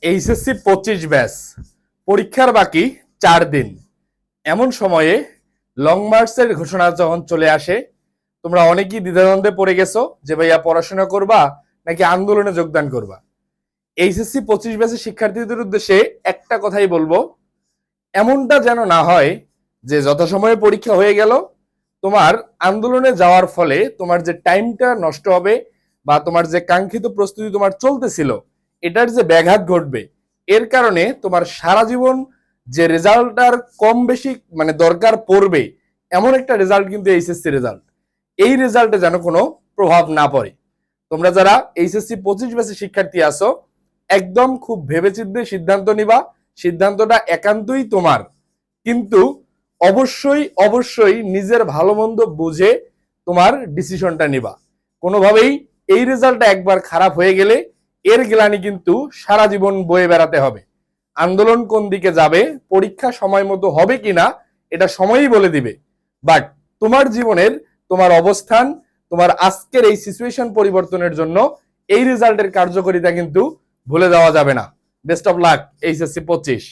HSC 25 batch পরীক্ষার বাকি 4 দিন। এমন সময়ে লং মার্চের ঘোষণা যখন চলে আসে, তোমরা অনেকেই দ্বিধাদ্বন্দ্বে পড়ে গেছো যে ভাইয়া পড়াশোনা করবা নাকি আন্দোলনে যোগদান করবা। এইচএসসি 25 ব্যাচের শিক্ষার্থীদের উদ্দেশ্যে একটা কথাই বলবো, এমনটা যেন না হয় যে যথাসময়ে পরীক্ষা হয়ে গেল, তোমার আন্দোলনে যাওয়ার ফলে তোমার যে টাইমটা নষ্ট হবে বা তোমার যে কাঙ্ক্ষিত প্রস্তুতি তোমার চলতেছিল এটার যে ব্যাঘাত ঘটবে, এর কারণে তোমার সারা জীবন যে রেজাল্টটার কম বেশি মানে দরকার পড়বে এমন একটা রেজাল্ট কিন্তু এইচএসসি রেজাল্ট, এই রেজাল্টে যেন কোনো প্রভাব না পড়ে। তোমরা যারা এইচএসসি 25 ব্যাচের শিক্ষার্থী আছো, একদম খুব ভেবেচিন্তে সিদ্ধান্ত নিবা। সিদ্ধান্তটা একান্তই তোমার, কিন্তু অবশ্যই অবশ্যই নিজের ভালো মন্দ বুঝে তোমার ডিসিশনটা নিবা। কোনোভাবেই এই রেজাল্টটা একবার খারাপ হয়ে গেলে এর গ্লানি কিন্তু সারা জীবন বয়ে বেড়াতে হবে। আন্দোলন কোন দিকে যাবে, পরীক্ষা সময় মতো হবে কিনা এটা সময়ই বলে দিবে, বাট তোমার জীবনের তোমার অবস্থান, তোমার আজকের এই সিচুয়েশন পরিবর্তনের জন্য এই রেজাল্টের কার্যকারিতা কিন্তু ভুলে যাওয়া যাবে না। Best of luck HSC 25।